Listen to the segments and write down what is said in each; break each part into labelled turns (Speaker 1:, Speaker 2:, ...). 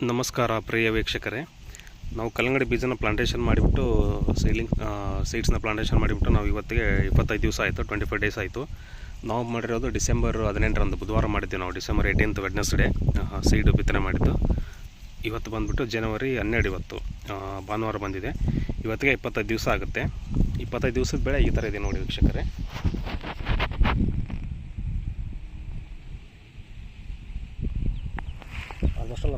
Speaker 1: ನಮಸ್ಕಾರ ಪ್ರಿಯ ವೀಕ್ಷಕರೇ, ನಾವು ಕಲ್ಲಂಗಡಿ ಬೀಜನ ಪ್ಲಾಂಟೇಷನ್ ಮಾಡಿಬಿಟ್ಟು ಸೀಡ್ಸ್ನ ಪ್ಲಾಂಟೇಷನ್ ಮಾಡಿಬಿಟ್ಟು ನಾವು ಇವತ್ತಿಗೆ 25 ದಿವಸ ಆಯಿತು, 25 ಡೇಸ್ ಆಯಿತು. ನಾವು ಮಾಡಿರೋದು ಡಿಸೆಂಬರ್ 18ರಂದು ಬುಧವಾರ ಮಾಡಿದ್ವಿ. ನಾವು ಡಿಸೆಂಬರ್ 18th ವೆಡ್ನೆಸ್ಡೇ ಸೀಡು ಬಿತ್ತನೆ ಮಾಡಿದ್ದು. ಇವತ್ತು ಬಂದುಬಿಟ್ಟು ಜನವರಿ 12, ಇವತ್ತು ಭಾನುವಾರ ಬಂದಿದೆ. ಇವತ್ತಿಗೆ 25 ದಿವಸ ಆಗುತ್ತೆ. 25 ದಿವಸದ ಬೆಳೆ ಈ ಥರ ಇದೆ ನೋಡಿ ವೀಕ್ಷಕರೇ. ಆಲ್ಮೋಸ್ಟ್ ಅಲ್ಲ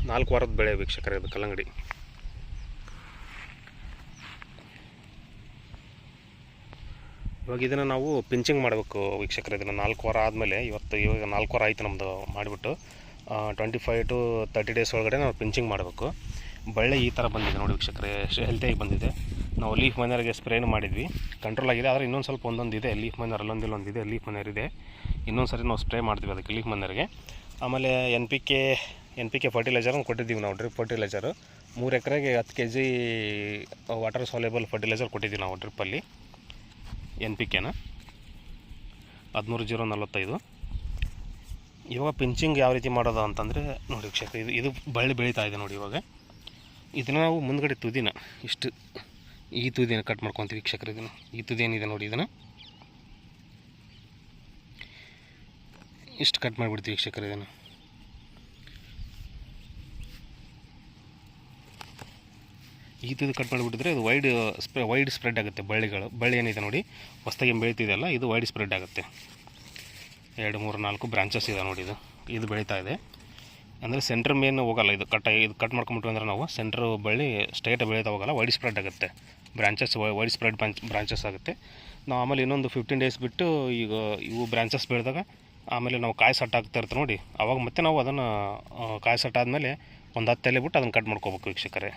Speaker 1: 4 ವಾರದ ಬೆಳೆ ವೀಕ್ಷಕರೇ ಇದು ಕಲ್ಲಂಗಡಿ. ಇವಾಗ ಇದನ್ನು ನಾವು ಪಿಂಚಿಂಗ್ ಮಾಡಬೇಕು ವೀಕ್ಷಕರೇ. ಇದನ್ನು 4 ವಾರ ಆದಮೇಲೆ ಇವಾಗ 4 ವಾರ ಆಯಿತು ನಮ್ಮದು ಮಾಡಿಬಿಟ್ಟು 25 to 30 ಡೇಸ್ ಒಳಗಡೆ ನಾವು ಪಿಂಚಿಂಗ್ ಮಾಡಬೇಕು. ಬಳ್ಳಿ ಈ ಥರ ಬಂದಿದೆ ನೋಡಿ ವೀಕ್ಷಕರೇ, ಹೆಲ್ತಿಯಾಗಿ ಬಂದಿದೆ. ನಾವು ಲೀಫ್ ಮೈನರ್ಗೆ ಸ್ಪ್ರೇನು ಮಾಡಿದ್ವಿ, ಕಂಟ್ರೋಲ್ ಆಗಿದೆ. ಆದರೆ ಇನ್ನೊಂದು ಸ್ವಲ್ಪ ಒಂದೊಂದಿದೆ ಲೀಫ್ ಮೈನರ್, ಅಲ್ಲೊಂದಿದೆ ಲೀಫ್ ಮೈನರ್ ಇದೆ. ಇನ್ನೊಂದು ಸರಿ ನಾವು ಸ್ಪ್ರೇ ಮಾಡ್ತೀವಿ ಅದಕ್ಕೆ ಲೀಫ್ ಮೈನರ್ಗೆ. ಆಮೇಲೆ ಎನ್ ಪಿ ಕೆ ಫರ್ಟಿಲೈಸರ್ನ ಕೊಟ್ಟಿದ್ದೀವಿ ನಾವು, ಡ್ರಿಪ್ ಫರ್ಟಿಲೈಸರು 3 ಎಕರೆಗೆ 10 kg ವಾಟರ್ ಸಾಲ್ಯುಬಲ್ ಫರ್ಟಿಲೈಸರ್ ಕೊಟ್ಟಿದ್ದೀವಿ ನಾವು ಡ್ರಿಪ್ಪಲ್ಲಿ. N P ಕೆನ 13-0-45. ಇವಾಗ ಪಿಂಚಿಂಗ್ ಯಾವ ರೀತಿ ಮಾಡೋದು ಅಂತಂದರೆ ನೋಡಿ ವೀಕ್ಷಕ, ಇದು ಬಳ್ಳಿ ಬೆಳೀತಾ ಇದೆ ನೋಡಿ. ಇವಾಗ ಇದನ್ನು ನಾವು ಮುಂದ್ಗಡೆ ತುದಿನ ಈ ತುದಿನ ಕಟ್ ಮಾಡ್ಕೊತೀವಿ ವೀಕ್ಷಕರು. ಇದನ್ನು ಈ ತುದಿ ಏನಿದೆ ನೋಡಿ, ಇದನ್ನು ಇಷ್ಟು ಕಟ್ ಮಾಡಿಬಿಡ್ತೀವಿ ವೀಕ್ಷಕರು. ಇದನ್ನು ಈ ತುದಿ ಕಟ್ ಮಾಡಿಬಿಟ್ಟಿದ್ರೆ ಇದು ವೈಡ್ ಸ್ಪ್ರೆಡ್ ಆಗುತ್ತೆ. ಬಳ್ಳಿ ಏನಿದೆ ನೋಡಿ, ಹೊಸದಾಗಿ ಬೆಳೀತಿದೆಯಲ್ಲ, ಇದು ವೈಡ್ ಸ್ಪ್ರೆಡ್ ಆಗುತ್ತೆ. 2, 3, 4 ಬ್ರಾಂಚಸ್ ಇದೆ ನೋಡಿ. ಇದು ಬೆಳೀತಾ ಇದೆ ಅಂದರೆ ಸೆಂಟ್ರ್ ಮೇನ್ ಹೋಗಲ್ಲ. ಇದು ಕಟ್ ಮಾಡ್ಕೊಂಬಿಟ್ಟು ಅಂದರೆ ನಾವು ಸೆಂಟ್ರ್ ಬಳ್ಳಿ ಸ್ಟ್ರೈಟ್ ಬೆಳೀತಾ ಹೋಗಲ್ಲ, ವೈಡ್ ಸ್ಪ್ರೆಡ್ ಆಗುತ್ತೆ. ವೈಡ್ ಸ್ಪ್ರೆಡ್ ಬ್ರಾಂಚಸ್ ಆಗುತ್ತೆ. ನಾವು ಆಮೇಲೆ ಇನ್ನೊಂದು 15 ಡೇಸ್ ಬಿಟ್ಟು ಈಗ ಇವು ಬ್ರಾಂಚಸ್ ಬೆಳೆದಾಗ ಆಮೇಲೆ ನಾವು ಕಾಯಿ ಸೆಟ್ ಆಗ್ತಾ ಇರ್ತೀವಿ ನೋಡಿ, ಆವಾಗ ಮತ್ತೆ ನಾವು ಅದನ್ನು ಕಾಯಿ ಸೆಟ್ ಆದಮೇಲೆ ಒಂದು 10 ಎಲೆ ಬಿಟ್ಟು ಅದನ್ನು ಕಟ್ ಮಾಡ್ಕೋಬೇಕು ವೀಕ್ಷಕರೇ.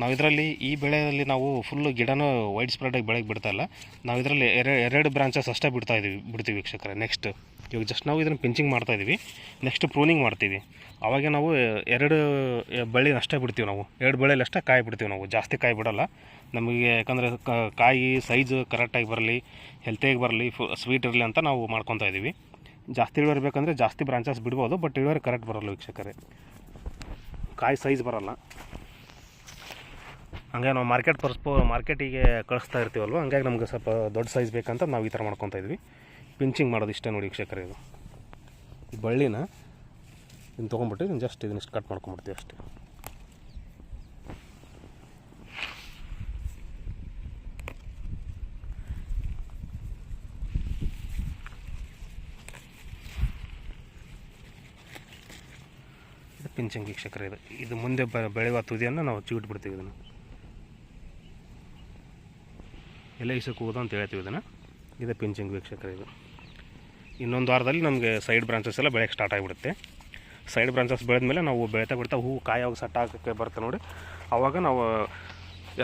Speaker 1: ನಾವು ಇದರಲ್ಲಿ ಈ ಬೆಳೆಯಲ್ಲಿ ನಾವು ಫುಲ್ಲು ಗಿಡನೂ ವೈಡ್ ಸ್ಪ್ರೆಡಾಗಿ ಬೆಳೆಗೆ ಬಿಡ್ತಾಯಿಲ್ಲ. ನಾವು ಇದರಲ್ಲಿ 2 ಬ್ರಾಂಚಸ್ ಅಷ್ಟೇ ಬಿಡ್ತೀವಿ ವೀಕ್ಷಕರೇ. ನೆಕ್ಸ್ಟ್ ಇವಾಗ ಜಸ್ಟ್ ನಾವು ಇದನ್ನು ಪಿಂಚಿಂಗ್ ಮಾಡ್ತಾಯಿದ್ದೀವಿ, ನೆಕ್ಸ್ಟ್ ಪ್ರೂನಿಂಗ್ ಮಾಡ್ತೀವಿ. ಆವಾಗ ನಾವು 2 ಬಳ್ಳಿ ಅಷ್ಟೇ ಬಿಡ್ತೀವಿ ನಾವು. 2 ಬಳ್ಳಿಯಲ್ಲಿ ಅಷ್ಟೇ ಕಾಯಿ ಬಿಡ್ತೀವಿ ನಾವು, ಜಾಸ್ತಿ ಕಾಯಿ ಬಿಡೋಲ್ಲ ನಮಗೆ. ಯಾಕಂದರೆ ಕಾಯಿ ಸೈಜು ಕರೆಕ್ಟಾಗಿ ಬರಲಿ, ಹೆಲ್ತಿಯಾಗಿ ಬರಲಿ, ಸ್ವೀಟ್ ಇರಲಿ ಅಂತ ನಾವು ಮಾಡ್ಕೊತಾ ಇದ್ದೀವಿ. ಜಾಸ್ತಿ ಇಳುವರಿ ಬೇಕಂದರೆ ಜಾಸ್ತಿ ಬ್ರಾಂಚಸ್ ಬಿಡ್ಬೋದು, ಬಟ್ ಇಳುವರಿ ಕರೆಕ್ಟ್ ಬರೋಲ್ಲ ವೀಕ್ಷಕರೇ, ಕಾಯಿ ಸೈಜ್ ಬರೋಲ್ಲ. ಹಂಗಾಗಿ ನಾವು ಮಾರ್ಕೆಟಿಗೆ ಕಳಿಸ್ತಾ ಇರ್ತೀವಲ್ವ, ಹಂಗಾಗಿ ನಮ್ಗೆ ಸ್ವಲ್ಪ ದೊಡ್ಡ ಸೈಜ್ ಬೇಕಂತ ನಾವು ಈ ಥರ ಮಾಡ್ಕೊತಾ ಇದ್ವಿ. ಪಿಂಚಿಂಗ್ ಮಾಡೋದು ಇಷ್ಟೇ ನೋಡಿ ವೀಕ್ಷಕರೇ. ಇದು ಈ ಬಳ್ಳಿನ ಇದನ್ನು ತೊಗೊಂಡ್ಬಿಟ್ಟು ಇದನ್ನು ಇಷ್ಟು ಕಟ್ ಮಾಡ್ಕೊಂಬಿಡ್ತೀವಿ ಅಷ್ಟೇ. ಇದು ಪಿಂಚಿಂಗ್ ವೀಕ್ಷಕರೇ. ಇದು ಮುಂದೆ ಬೆಳೆಯುವ ತುದಿಯನ್ನು ನಾವು ಚಿಗಿಟ್ಬಿಡ್ತೀವಿ. ಇದನ್ನು ಎಲೆ ಇಸಕ್ಕೆ ಹೋಗೋದು ಅಂತ ಹೇಳ್ತೀವಿ ಇದನ್ನು. ಇದೇ ಪಿಂಚಿಂಗ್ ವೀಕ್ಷಕರೇ. ಇದು ಇನ್ನೊಂದು ವಾರದಲ್ಲಿ ನಮಗೆ ಸೈಡ್ ಬ್ರಾಂಚಸ್ ಎಲ್ಲ ಬೆಳೆಯೋಕ್ಕೆ ಸ್ಟಾರ್ಟ್ ಆಗಿಬಿಡುತ್ತೆ. ಸೈಡ್ ಬ್ರಾಂಚಸ್ ಬೆಳೆದ್ಮೇಲೆ ನಾವು ಬೆಳೀತಾ ಹೂವು ಕಾಯಿ ಆವಾಗ ಸೆಟ್ ಹಾಕೋಕ್ಕೆ ಬರುತ್ತೆ ನೋಡಿ, ಆವಾಗ ನಾವು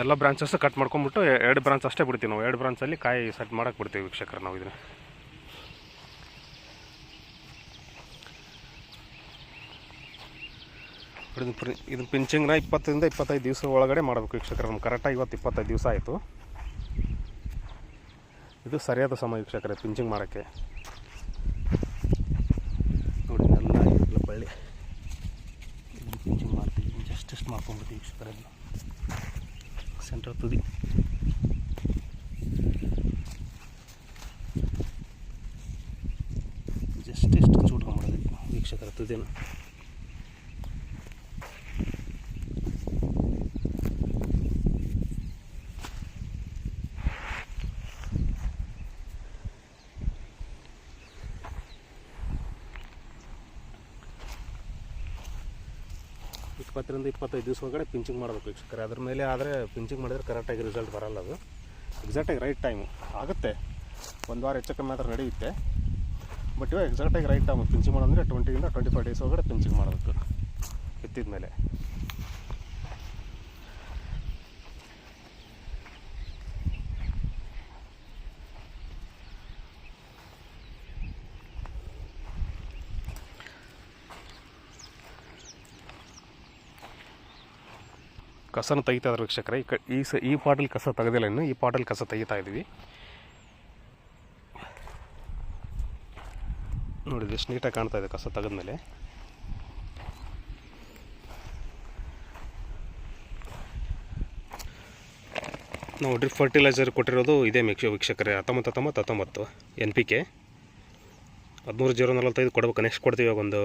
Speaker 1: ಎಲ್ಲ ಬ್ರಾಂಚಸ್ ಕಟ್ ಮಾಡ್ಕೊಂಬಿಟ್ಟು 2 ಬ್ರಾಂಚ್ ಅಷ್ಟೇ ಬಿಡ್ತೀವಿ ನಾವು. 2 ಬ್ರಾಂಚಲ್ಲಿ ಕಾಯಿ ಸೆಟ್ ಮಾಡೋಕ್ಕೆ ಬಿಡ್ತೀವಿ ವೀಕ್ಷಕರು ನಾವು. ಇದು ಪಿಂಚಿಂಗ್ನ 20-25 ದಿವಸ ಒಳಗಡೆ ಮಾಡಬೇಕು ವೀಕ್ಷಕರು. ನಮ್ಗೆ ಕರೆಕ್ಟಾಗಿ ಇವತ್ತು 25 ದಿವಸ ಆಯಿತು. ಇದು ಸರಿಯಾದ ಸಮಯ ವೀಕ್ಷಕರೇ ಪಿಂಚಿಂಗ್ ಮಾಡೋಕ್ಕೆ. ನೋಡಿ ಎಲ್ಲ ಬಳ್ಳಿ ಪಿಂಚಿಂಗ್ ಮಾಡ್ತೀವಿ, ಜಸ್ಟ್ ಮಾಡ್ಕೊಂಡ್ಬಿಡ್ತೀವಿ ವೀಕ್ಷಕರೇ. ಸೆಂಟ್ರ್ ತುದಿ ಜಸ್ಟ್ ಚೂಟ್ಕೊಂಡ್ಬಿಡೋದು ವೀಕ್ಷಕರ ತುದಿನ. ಇಪ್ಪತ್ತರಿಂದ 25 ದಿವಸ ಒಳಗಡೆ ಪಿಂಚಿಂಗ್ ಮಾಡಬೇಕು ವೀಕ್ಷಕರೇ. ಅದ್ರ ಮೇಲೆ ಆದರೆ ಪಿಂಚಿಂಗ್ ಮಾಡಿದ್ರೆ ಕರೆಕ್ಟಾಗಿ ರಿಸಲ್ಟ್ ಬರೋಲ್ಲ. ಅದು ಎಕ್ಸಾಕ್ಟಾಗಿ ರೈಟ್ ಟೈಮು ಆಗುತ್ತೆ. 1 ವಾರ ಹೆಚ್ಚು ಕಮ್ಮಿ ಮಾತ್ರ ನಡೆಯುತ್ತೆ, ಬಟ್ ಇವಾಗ ಎಕ್ಸಾಕ್ಟಾಗಿ ರೈಟ್ ಟೈಮು ಪಿಂಚಿಂಗ್ ಮಾಡೋಂದರೆ 20-25 ಡೇಸ್ ಒಳಗಡೆ ಪಿಂಚಿಂಗ್ ಮಾಡಬೇಕು ಎತ್ತಿದ ಮೇಲೆ. ಕಸನ ತೆಗಿತಾ ಇದ್ದಾರೆ ವೀಕ್ಷಕರೇ. ಈ ಪಾಟಲ್ಲಿ ಕಸ ತೆಗೆದಿಲ್ಲ ಇನ್ನು, ಈ ಪಾಟಲ್ಲಿ ಕಸ ತೆಗಿತಾ ಇದ್ವಿ ನೋಡಿ. ಎಷ್ಟು ನೀಟಾಗಿ ಕಾಣ್ತಾ ಇದೆ ಕಸ ತೆಗೆದ್ಮೇಲೆ. ನಾವು ಡ್ರಿಪ್ ಫರ್ಟಿಲೈಸರ್ ಕೊಟ್ಟಿರೋದು ಇದೇ ವೀಕ್ಷಕರೇ 19 NPK 13-0-45 ಕೊಡಬೇಕು. ನೆಕ್ಸ್ಟ್ ಕೊಡ್ತೀವಿ ಒಂದು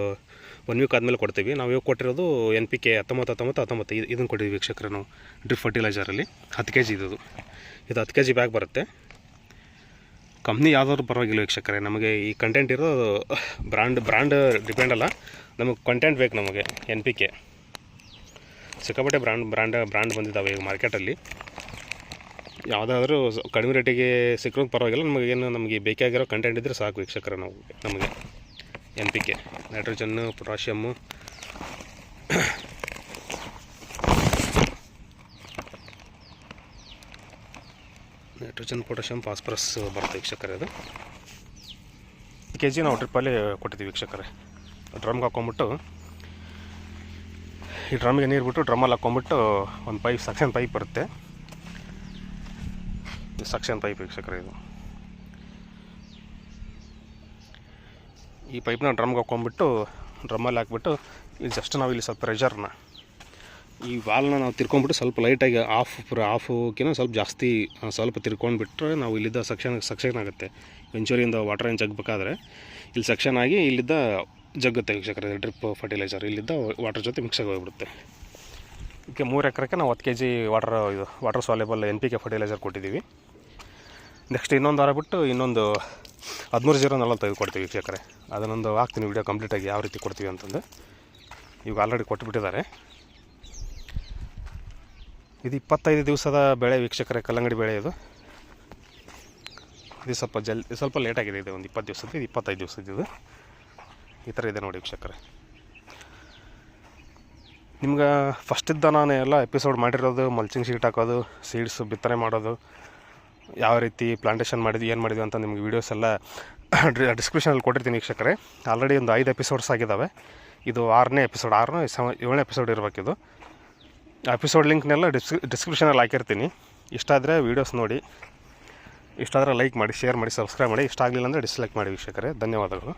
Speaker 1: 1 ವೀಕ್ ಆದಮೇಲೆ ಕೊಡ್ತೀವಿ. ನಾವು ಇವಾಗ ಕೊಟ್ಟಿರೋದು NPK 19 ಇದನ್ನು ಕೊಟ್ಟಿದ್ದೀವಿ ವೀಕ್ಷಕರೇ ನಾವು ಡ್ರಿಪ್ ಫರ್ಟಿಲೈಸರಲ್ಲಿ 10 kg ಇದು 10 kg ಬ್ಯಾಗ್ ಬರುತ್ತೆ. ಕಂಪ್ನಿ ಯಾವುದಾದ್ರು ಪರವಾಗಿಲ್ಲ ವೀಕ್ಷಕರೇ, ನಮಗೆ ಈ ಕಂಟೆಂಟ್ ಇರೋದು ಬ್ರ್ಯಾಂಡ್ ಡಿಪೆಂಡ್ ಅಲ್ಲ, ನಮಗೆ ಕಂಟೆಂಟ್ ಬೇಕು. ನಮಗೆ NPK ಸಿಕ್ಕಾಪಟ್ಟೆ ಬ್ರ್ಯಾಂಡ್ ಬಂದಿದ್ದಾವೆ ಈಗ ಮಾರ್ಕೆಟಲ್ಲಿ. ಯಾವುದಾದ್ರೂ ಕಡಿಮೆ ರೇಟಿಗೆ ಸಿಕ್ಕರೋದು ಪರವಾಗಿಲ್ಲ, ನಮಗೆ ಬೇಕಾಗಿರೋ ಕಂಟೆಂಟ್ ಇದ್ದರೆ ಸಾಕು ವೀಕ್ಷಕರೇ. ನಮಗೆ NPK nitrogen, potassium, potassium, phosphorus ಬರುತ್ತೆ ವೀಕ್ಷಕರೇ. ಅದು kg ನಾವು ಡ್ರಿಪ್ಪಲ್ಲಿ ಕೊಟ್ಟಿದ್ದೀವಿ ವೀಕ್ಷಕರೇ. ಡ್ರಮ್ಗೆ ಹಾಕ್ಕೊಂಬಿಟ್ಟು, ಈ ಡ್ರಮ್ಗೆ ನೀರು ಬಿಟ್ಟು ಡ್ರಮ್ಮಲ್ಲಿ ಹಾಕ್ಕೊಂಬಿಟ್ಟು ಒಂದು ಪೈಪ್, ಸಕ್ಷನ್ ಪೈಪ್ ಬರುತ್ತೆ. ಸಕ್ಷನ್ ಪೈಪ್ ವೀಕ್ಷಕರೇ ಇದು. ಈ ಪೈಪ್ನ ಡ್ರಮ್ಗೆ ಹಾಕ್ಕೊಂಬಿಟ್ಟು ಡ್ರಮ್ಮಲ್ಲಿ ಹಾಕ್ಬಿಟ್ಟು ಇಲ್ಲಿ ಜಸ್ಟ್ ನಾವಿಲ್ಲಿ ಸ್ವಲ್ಪ ಪ್ರೆಷರ್ನ ಈ ವಾಲ್ನ ನಾವು ತಿರ್ಕೊಂಡ್ಬಿಟ್ಟು ಸ್ವಲ್ಪ ಲೈಟಾಗಿ ಆಫ್ಗಿನ ಸ್ವಲ್ಪ ಜಾಸ್ತಿ ಸ್ವಲ್ಪ ತಿರ್ಕೊಂಡ್ಬಿಟ್ರೆ ನಾವು ಇಲ್ಲಿದ್ದ ಸಕ್ಷನ್ ಆಗುತ್ತೆ. ವೆಂಚೂರಿಯಿಂದ ವಾಟರ್ ಏನು ಜಗ್ಬೇಕಾದ್ರೆ ಇಲ್ಲಿ ಸಕ್ಷನ್ ಆಗಿ ಇಲ್ಲಿದ್ದ ಜಗ್ಗುತ್ತೆ ವೀಕ್ಷಕರೇ. ಡ್ರಿಪ್ ಫರ್ಟಿಲೈಸರ್ ಇಲ್ಲಿದ್ದ ವಾಟರ್ ಜೊತೆ ಮಿಕ್ಸ್ ಆಗಿ ಹೋಗ್ಬಿಡುತ್ತೆ. ಇದಕ್ಕೆ 3 ಎಕರೆಗೆ ನಾವು 10 kg water soluble NPK fertiliser ಕೊಟ್ಟಿದ್ದೀವಿ. ನೆಕ್ಸ್ಟ್ ಇನ್ನೊಂದು ವಾರ ಬಿಟ್ಟು ಇನ್ನೊಂದು 13-0-45 ಕೊಡ್ತೀವಿ ವೀಕ್ಷಕರೇ. ಅದನ್ನೊಂದು ಹಾಕ್ತೀನಿ ವಿಡಿಯೋ ಕಂಪ್ಲೀಟಾಗಿ ಯಾವ ರೀತಿ ಕೊಡ್ತೀವಿ ಅಂತಂದು. ಈಗ ಆಲ್ರೆಡಿ ಕೊಟ್ಟುಬಿಟ್ಟಿದ್ದಾರೆ. ಇದು 25 ದಿವಸದ ಬೆಳೆ ವೀಕ್ಷಕರೇ, ಕಲ್ಲಂಗಡಿ ಬೆಳೆ ಇದು. ಸ್ವಲ್ಪ ಲೇಟಾಗಿದೆ. ಇದು ಒಂದು 20 ದಿವಸದ್ದು, ಇದು 25 ದಿವಸದ್ದು. ಈ ಥರ ಇದೆ ನೋಡಿ ವೀಕ್ಷಕರೇ. ನಿಮ್ಗೆ ಫಸ್ಟಿದ್ದ ನಾನು ಎಲ್ಲ ಎಪಿಸೋಡ್ ಮಾಡಿರೋದು, ಮಲ್ಚಿಂಗ್ ಶೀಟ್ ಹಾಕೋದು, ಸೀಡ್ಸ್ ಬಿತ್ತನೆ ಮಾಡೋದು, ಯಾವ ರೀತಿ ಪ್ಲಾಂಟೇಷನ್ ಮಾಡಿದ್ವಿ, ಏನು ಮಾಡಿದ್ವಿ ಅಂತ ನಿಮ್ಗೆ ವೀಡಿಯೋಸ್ ಎಲ್ಲ ಡಿಸ್ಕ್ರಿಪ್ಷನಲ್ಲಿ ಕೊಟ್ಟಿರ್ತೀನಿ ವೀಕ್ಷಕರೇ. ಆಲ್ರೆಡಿ ಒಂದು 5 ಎಪಿಸೋಡ್ಸ್ ಆಗಿದ್ದಾವೆ. ಇದು 6ನೇ ಎಪಿಸೋಡ್, 7ನೇ ಎಪಿಸೋಡ್ ಇರಬೇಕಿದು. ಎಪಿಸೋಡ್ ಲಿಂಕ್ನೆಲ್ಲ ಡಿಸ್ಕ್ರಿಪ್ಷನಲ್ಲಿ ಹಾಕಿರ್ತೀನಿ. ಇಷ್ಟ ಆದರೆ ವೀಡಿಯೋಸ್ ನೋಡಿ, ಇಷ್ಟ ಆದರೆ ಲೈಕ್ ಮಾಡಿ, ಶೇರ್ ಮಾಡಿ, ಸಬ್ಸ್ಕ್ರೈಬ್ ಮಾಡಿ. ಇಷ್ಟ ಆಗಲಿಲ್ಲ ಅಂದರೆ ಡಿಸ್ಲೈಕ್ ಮಾಡಿ ವೀಕ್ಷಕರೇ. ಧನ್ಯವಾದಗಳು.